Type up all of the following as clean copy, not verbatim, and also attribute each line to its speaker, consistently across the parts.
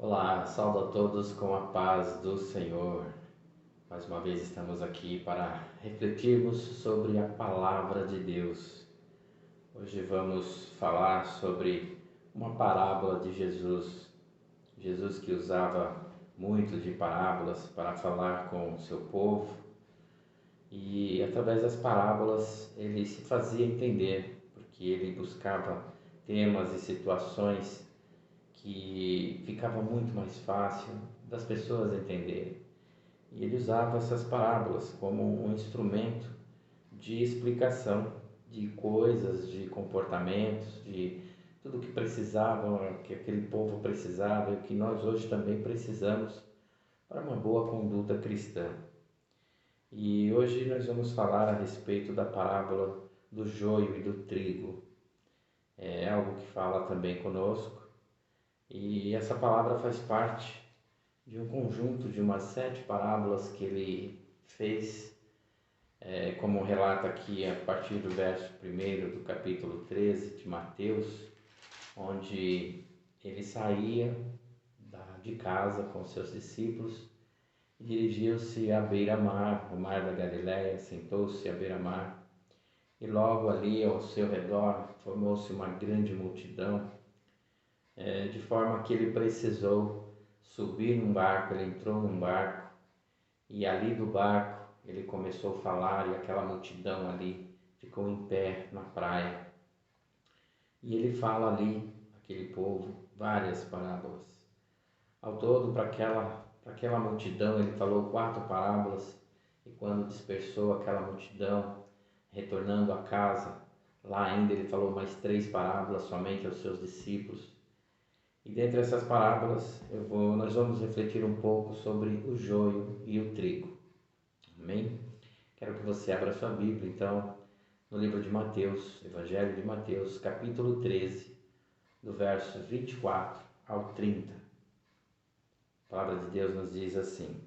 Speaker 1: Olá, saúdo a todos com a paz do Senhor. Mais uma vez estamos aqui para refletirmos sobre a palavra de Deus. Hoje vamos falar sobre uma parábola de Jesus. Jesus que usava muito de parábolas para falar com o seu povo e através das parábolas ele se fazia entender, porque ele buscava temas e situações que ficava muito mais fácil das pessoas entenderem. E ele usava essas parábolas como um instrumento de explicação de coisas, de comportamentos, de tudo que precisavam, que aquele povo precisava e que nós hoje também precisamos para uma boa conduta cristã. E hoje nós vamos falar a respeito da parábola do joio e do trigo. É algo que fala também conosco. E essa palavra faz parte de um conjunto de umas 7 parábolas que ele fez, como relata aqui a partir do verso 1 do capítulo 13 de Mateus, onde ele saía de casa com seus discípulos e dirigiu-se à beira-mar, o mar da Galileia, sentou-se à beira-mar e logo ali ao seu redor formou-se uma grande multidão, de forma que ele precisou subir num barco. Ele entrou num barco e ali do barco ele começou a falar e aquela multidão ali ficou em pé na praia. E ele fala ali, aquele povo, várias parábolas. Ao todo, para aquela multidão, ele falou 4 parábolas e quando dispersou aquela multidão, retornando a casa, lá ainda ele falou mais 3 parábolas somente aos seus discípulos. E dentre essas parábolas, nós vamos refletir um pouco sobre o joio e o trigo. Amém? Quero que você abra sua Bíblia, então, no livro de Mateus, Evangelho de Mateus, capítulo 13, do verso 24 ao 30. A palavra de Deus nos diz assim: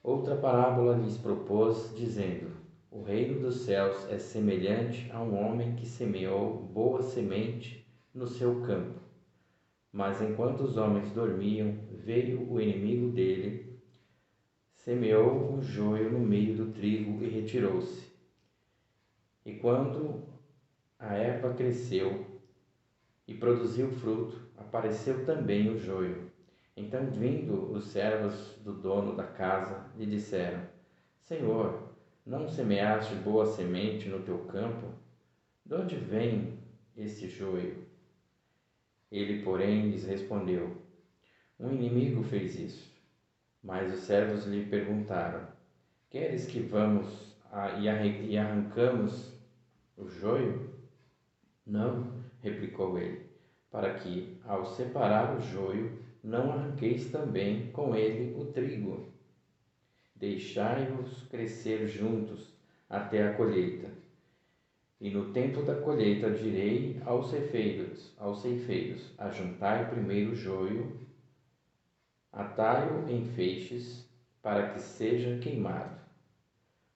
Speaker 1: Outra parábola lhes propôs, dizendo: O reino dos céus é semelhante a um homem que semeou boa semente no seu campo. Mas enquanto os homens dormiam, veio o inimigo dele, semeou o joio no meio do trigo e retirou-se. E quando a erva cresceu e produziu fruto, apareceu também o joio. Então, vindo os servos do dono da casa, lhe disseram: Senhor, não semeaste boa semente no teu campo? De onde vem este joio? Ele, porém, lhes respondeu: Um inimigo fez isso. Mas os servos lhe perguntaram: Queres que vamos e arrancamos o joio? Não, replicou ele, para que, ao separar o joio, não arranqueis também com ele o trigo. Deixai-os crescer juntos até a colheita. E no tempo da colheita direi aos ceifeiros, ajuntai primeiro o joio, atai-o em feixes, para que seja queimado,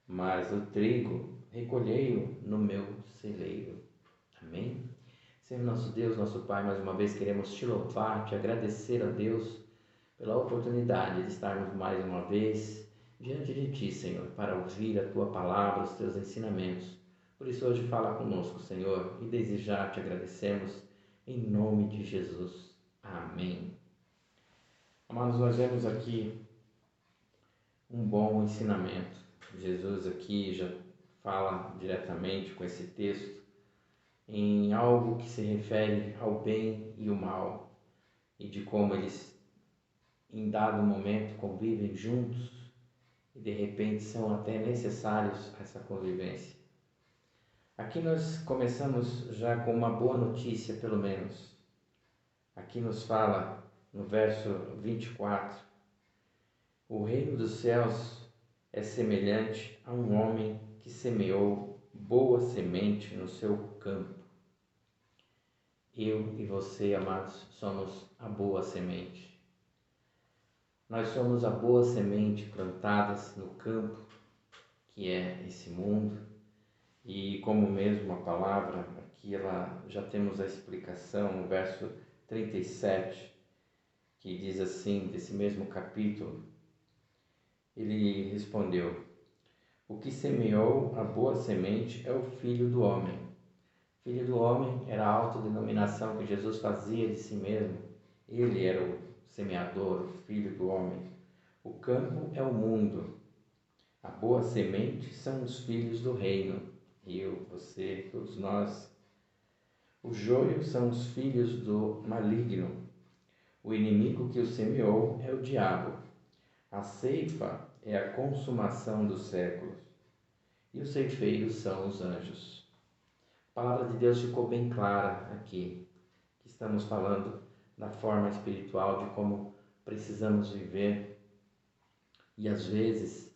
Speaker 1: mas o trigo recolhei-o no meu celeiro. Amém? Senhor nosso Deus, nosso Pai, mais uma vez queremos te louvar, te agradecer a Deus pela oportunidade de estarmos mais uma vez diante de ti, Senhor, para ouvir a tua palavra, os teus ensinamentos. Por isso hoje fala conosco, Senhor, e desde já te agradecemos em nome de Jesus. Amém. Amados, nós vemos aqui um bom ensinamento. Jesus aqui já fala diretamente com esse texto em algo que se refere ao bem e o mal e de como eles em dado momento convivem juntos e de repente são até necessários essa convivência. Aqui nós começamos já com uma boa notícia, pelo menos. Aqui nos fala no verso 24: O reino dos céus é semelhante a um homem que semeou boa semente no seu campo. Eu e você, amados, somos a boa semente. Nós somos a boa semente plantadas no campo, que é esse mundo, e como mesmo a palavra, aqui ela já temos a explicação no verso 37, que diz assim, desse mesmo capítulo, ele respondeu: o que semeou a boa semente é o Filho do Homem. Filho do Homem era a autodenominação que Jesus fazia de si mesmo. Ele era o semeador, o Filho do Homem. O campo é o mundo. A boa semente são os filhos do reino. Eu, você, todos nós. O joio são os filhos do maligno. O inimigo que o semeou é o diabo. A ceifa é a consumação dos séculos. E os ceifeiros são os anjos. A palavra de Deus ficou bem clara aqui, que estamos falando da forma espiritual, de como precisamos viver. E às vezes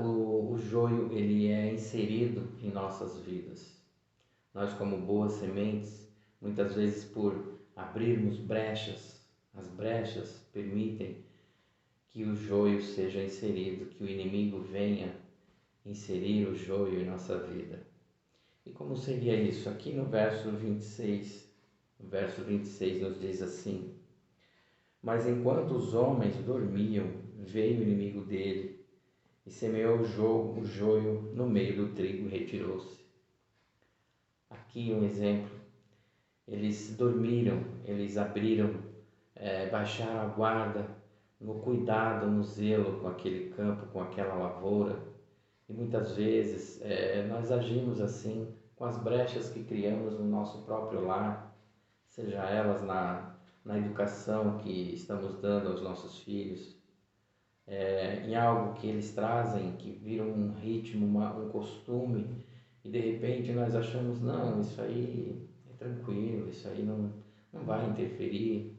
Speaker 1: o joio ele é inserido em nossas vidas. Nós, como boas sementes, muitas vezes por abrirmos brechas, as brechas permitem que o joio seja inserido, que o inimigo venha inserir o joio em nossa vida. E como seria isso? Aqui no verso 26, nos diz assim: mas enquanto os homens dormiam, veio o inimigo dele e semeou o joio no meio do trigo e retirou-se. Aqui um exemplo: eles dormiram, eles baixaram a guarda no cuidado, no zelo com aquele campo, com aquela lavoura. E muitas vezes nós agimos assim com as brechas que criamos no nosso próprio lar, seja elas na educação que estamos dando aos nossos filhos, em algo que eles trazem, que vira um ritmo, um costume, e de repente nós achamos, não, isso aí é tranquilo, isso aí não vai interferir.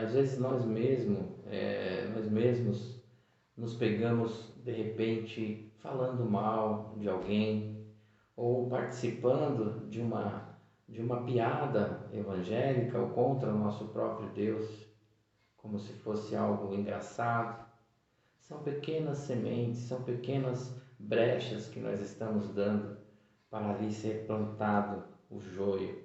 Speaker 1: Às vezes nós mesmos nos pegamos de repente falando mal de alguém ou participando de uma piada evangélica ou contra o nosso próprio Deus, como se fosse algo engraçado. São pequenas sementes, são pequenas brechas que nós estamos dando para ali ser plantado o joio.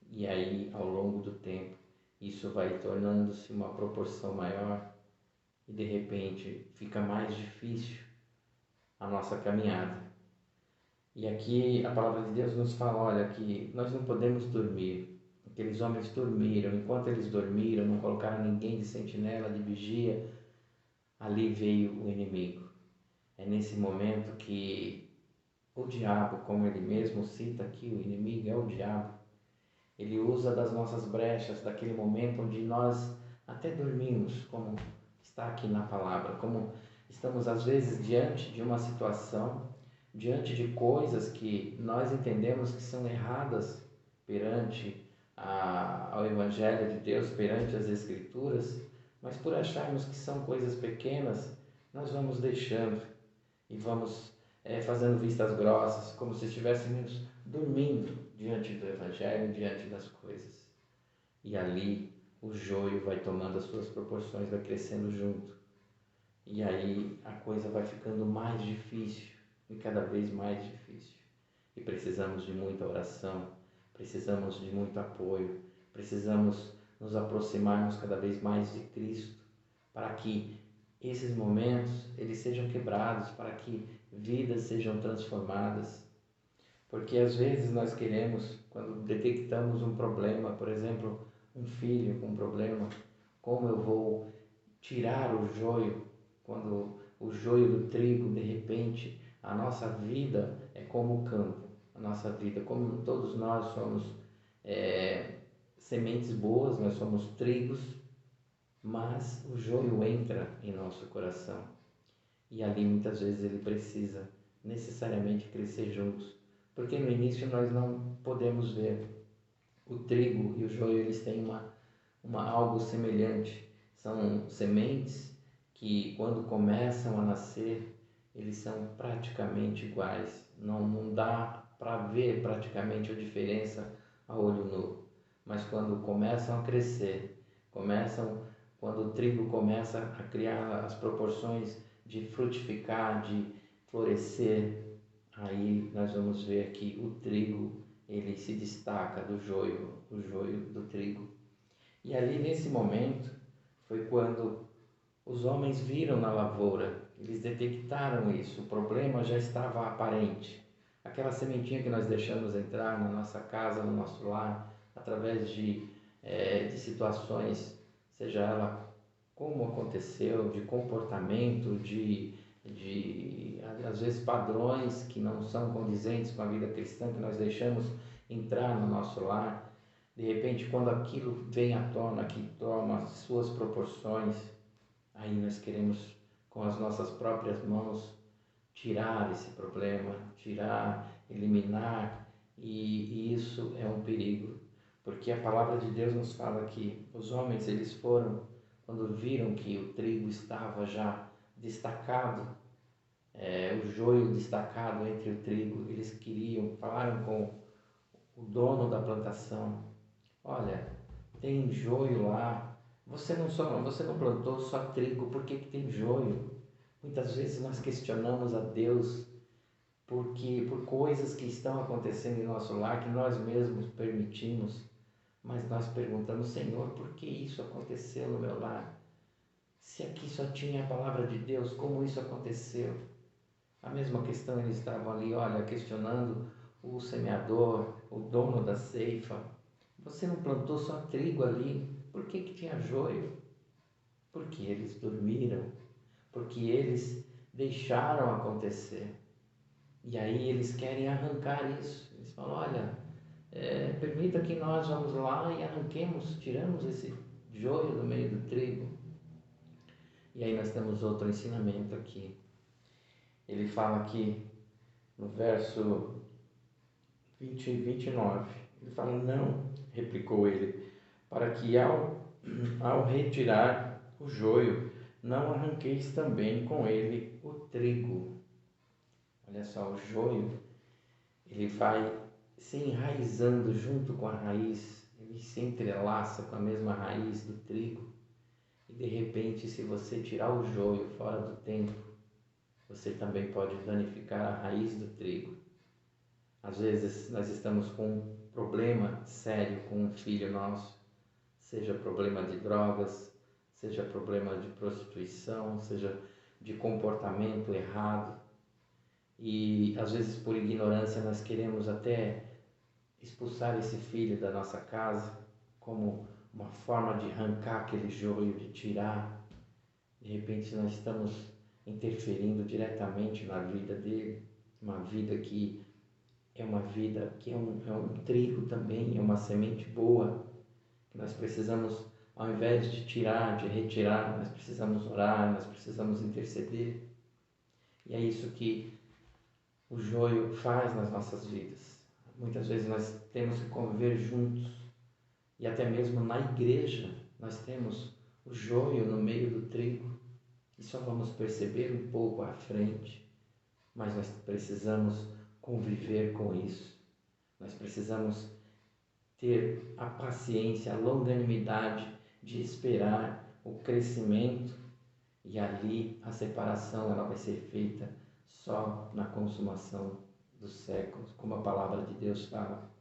Speaker 1: E aí, ao longo do tempo, isso vai tornando-se uma proporção maior e de repente fica mais difícil a nossa caminhada. E aqui a palavra de Deus nos fala, olha, que nós não podemos dormir. Aqueles homens dormiram, enquanto eles dormiram, não colocaram ninguém de sentinela, de vigia, ali veio o inimigo. É nesse momento que o diabo, como ele mesmo cita aqui, o inimigo é o diabo, ele usa das nossas brechas, daquele momento onde nós até dormimos, como está aqui na palavra, como estamos às vezes diante de uma situação, diante de coisas que nós entendemos que são erradas perante ao Evangelho de Deus, perante as Escrituras, mas por acharmos que são coisas pequenas, nós vamos deixando e vamos fazendo vistas grossas, como se estivéssemos dormindo diante do Evangelho, diante das coisas. E ali o joio vai tomando as suas proporções, vai crescendo junto. E aí a coisa vai ficando mais difícil e cada vez mais difícil. E precisamos de muita oração, precisamos de muito apoio, precisamos nos aproximarmos cada vez mais de Cristo, para que esses momentos eles sejam quebrados, para que vidas sejam transformadas. Porque às vezes nós queremos, quando detectamos um problema, por exemplo, um filho com um problema, como eu vou tirar o joio, quando o joio do trigo, de repente, a nossa vida é como o campo, a nossa vida, como todos nós somos sementes boas, nós somos trigos, mas o joio entra em nosso coração e ali muitas vezes ele precisa necessariamente crescer juntos, porque no início nós não podemos ver. O trigo e o joio eles têm algo semelhante, são sementes que quando começam a nascer eles são praticamente iguais, não dá para ver praticamente a diferença a olho nu, mas quando começam a crescer, quando o trigo começa a criar as proporções de frutificar, de florescer, aí nós vamos ver que o trigo ele se destaca do joio do trigo. E ali nesse momento foi quando os homens viram na lavoura, eles detectaram isso, o problema já estava aparente. Aquela sementinha que nós deixamos entrar na nossa casa, no nosso lar, através de situações, seja ela como aconteceu, de comportamento, de às vezes padrões que não são condizentes com a vida cristã que nós deixamos entrar no nosso lar. De repente, quando aquilo vem à tona, que toma as suas proporções, aí nós queremos, com as nossas próprias mãos, tirar esse problema, tirar, eliminar, e isso é um perigo, porque a palavra de Deus nos fala que os homens, eles foram, quando viram que o trigo estava já destacado, o joio destacado entre o trigo, eles falaram com o dono da plantação: olha, tem joio lá, você não plantou só trigo, por que tem joio? Muitas vezes nós questionamos a Deus por coisas que estão acontecendo em nosso lar que nós mesmos permitimos, mas nós perguntamos: Senhor, por que isso aconteceu no meu lar? Se aqui só tinha a palavra de Deus, como isso aconteceu? A mesma questão eles estavam ali, olha, questionando o semeador, o dono da ceifa. Você não plantou só trigo ali, por que tinha joio? Porque eles dormiram, porque eles deixaram acontecer. E aí eles querem arrancar isso. Eles falam: olha, permita que nós vamos lá e arranquemos, tiramos esse joio do meio do trigo. E aí nós temos outro ensinamento aqui. Ele fala aqui no verso 20 e 29, ele fala: não, replicou ele, para que ao retirar o joio, não arranqueis também com ele o trigo. Olha só, o joio, ele vai se enraizando junto com a raiz, ele se entrelaça com a mesma raiz do trigo. E de repente, se você tirar o joio fora do tempo, você também pode danificar a raiz do trigo. Às vezes nós estamos com um problema sério com um filho nosso, seja problema de drogas, seja problema de prostituição, seja de comportamento errado. E às vezes por ignorância nós queremos até expulsar esse filho da nossa casa como uma forma de arrancar aquele joio, de tirar. De repente nós estamos interferindo diretamente na vida dele, uma vida que é uma vida que é um trigo também, é uma semente boa, que nós precisamos, ao invés de tirar, de retirar, nós precisamos orar, nós precisamos interceder. E é isso que o joio faz nas nossas vidas. Muitas vezes nós temos que conviver juntos, e até mesmo na igreja nós temos o joio no meio do trigo, e só vamos perceber um pouco à frente, mas nós precisamos conviver com isso. Nós precisamos ter a paciência, a longanimidade de esperar o crescimento, e ali a separação ela vai ser feita só na consumação dos séculos, como a palavra de Deus fala.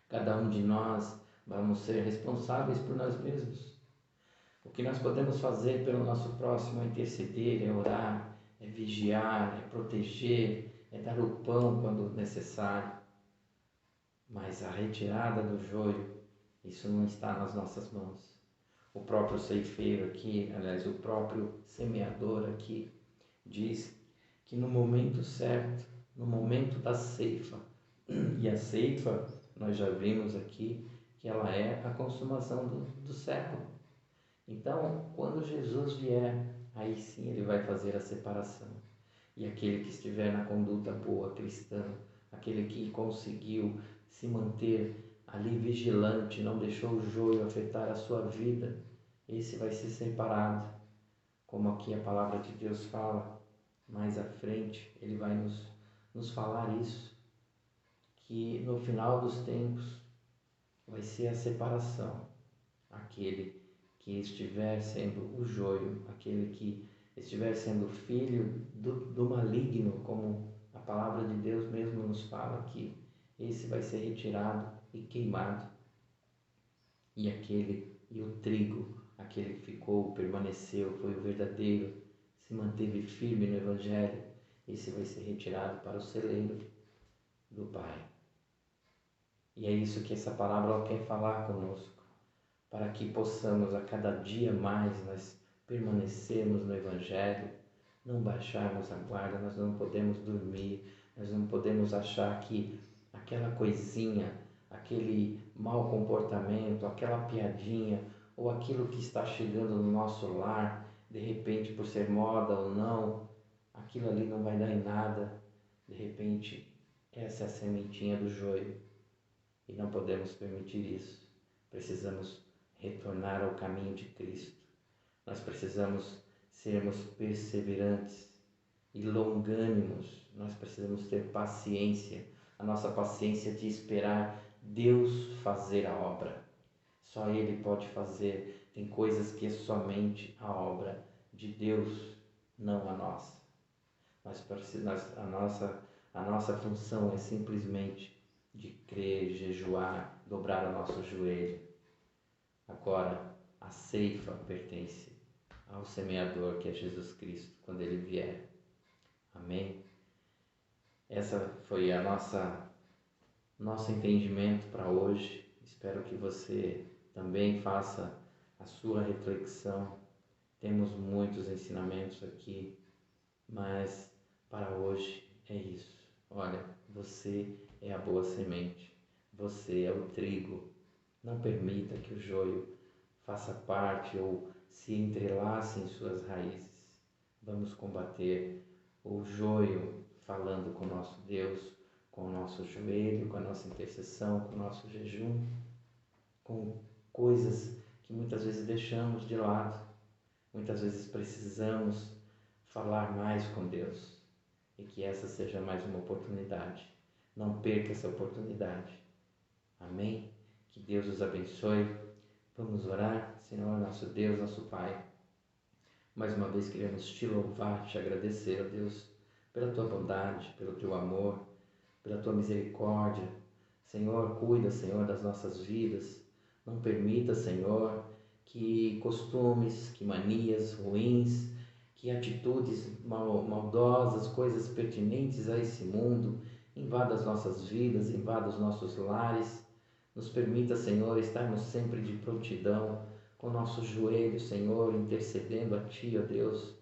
Speaker 1: Cada um de nós vamos ser responsáveis por nós mesmos. O que nós podemos fazer pelo nosso próximo é interceder, é orar, é vigiar, é proteger, é dar o pão quando necessário. Mas a retirada do joio, isso não está nas nossas mãos. O próprio ceifeiro aqui, aliás, o próprio semeador aqui, diz que no momento certo, no momento da ceifa, e a ceifa, nós já vimos aqui, que ela é a consumação do século. Então, quando Jesus vier, aí sim ele vai fazer a separação. E aquele que estiver na conduta boa cristã, aquele que conseguiu se manter ali vigilante, não deixou o joio afetar a sua vida, esse vai ser separado. Como aqui a palavra de Deus fala, mais à frente, ele vai nos falar isso, que no final dos tempos vai ser a separação. Aquele que estiver sendo o joio, aquele que estiver sendo filho do maligno, como a palavra de Deus mesmo nos fala aqui, esse vai ser retirado e queimado. E o trigo, aquele que ficou, permaneceu, foi o verdadeiro, se manteve firme no Evangelho, esse vai ser retirado para o celeiro do Pai. E é isso que essa parábola quer falar conosco, para que possamos a cada dia mais nós permanecermos no Evangelho, não baixarmos a guarda, nós não podemos dormir, nós não podemos achar que aquela coisinha, aquele mau comportamento, aquela piadinha ou aquilo que está chegando no nosso lar, de repente por ser moda ou não, aquilo ali não vai dar em nada. De repente, essa é a sementinha do joio e não podemos permitir isso. Precisamos retornar ao caminho de Cristo. Nós precisamos sermos perseverantes e longânimos. Nós precisamos ter paciência, a nossa paciência de esperar Deus fazer a obra. Só Ele pode fazer. Tem coisas que é somente a obra de Deus, não a nossa. A nossa função é simplesmente de crer, jejuar, dobrar o nosso joelho. Agora, a ceifa pertence ao semeador, que é Jesus Cristo, quando Ele vier. Amém? Essa foi a nosso entendimento para hoje. Espero que você também faça a sua reflexão. Temos muitos ensinamentos aqui, mas para hoje é isso. Olha, você é a boa semente, você é o trigo. Não permita que o joio faça parte ou se entrelace em suas raízes. Vamos combater o joio falando com o nosso Deus, com o nosso joelho, com a nossa intercessão, com o nosso jejum, com coisas que muitas vezes deixamos de lado. Muitas vezes precisamos falar mais com Deus e que essa seja mais uma oportunidade. Não perca essa oportunidade. Amém? Que Deus os abençoe. Vamos orar. Senhor, nosso Deus, nosso Pai. Mais uma vez queremos te louvar, te agradecer, ó Deus, pela tua bondade, pelo teu amor, pela tua misericórdia. Senhor, cuida, Senhor, das nossas vidas. Não permita, Senhor, que costumes, que manias ruins, que atitudes maldosas, coisas pertinentes a esse mundo, invada as nossas vidas, invada os nossos lares. Nos permita, Senhor, estarmos sempre de prontidão, com o nosso joelho, Senhor, intercedendo a Ti, ó Deus.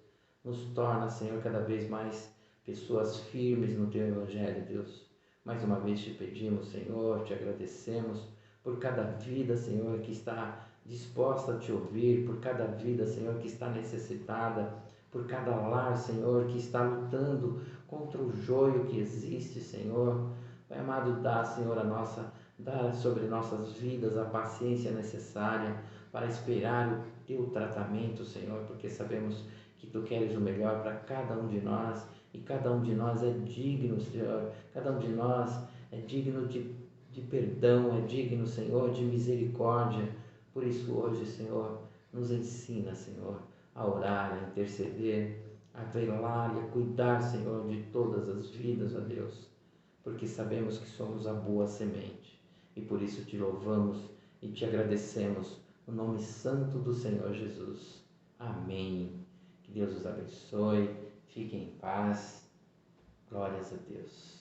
Speaker 1: Nos torna, Senhor, cada vez mais pessoas firmes no Teu Evangelho, Deus. Mais uma vez te pedimos, Senhor, te agradecemos por cada vida, Senhor, que está disposta a Te ouvir, por cada vida, Senhor, que está necessitada, por cada lar, Senhor, que está lutando contra o joio que existe, Senhor. Pai amado, dá, Senhor, dá sobre nossas vidas a paciência necessária para esperar o Teu tratamento, Senhor, porque sabemos que Tu queres o melhor para cada um de nós e cada um de nós é digno, Senhor, cada um de nós é digno de perdão, é digno, Senhor, de misericórdia. Por isso hoje, Senhor, nos ensina, Senhor, a orar, a interceder, a velar e a cuidar, Senhor, de todas as vidas, ó Deus, porque sabemos que somos a boa semente e por isso te louvamos e te agradecemos no nome santo do Senhor Jesus. Amém. Que Deus os abençoe, fiquem em paz. Glórias a Deus.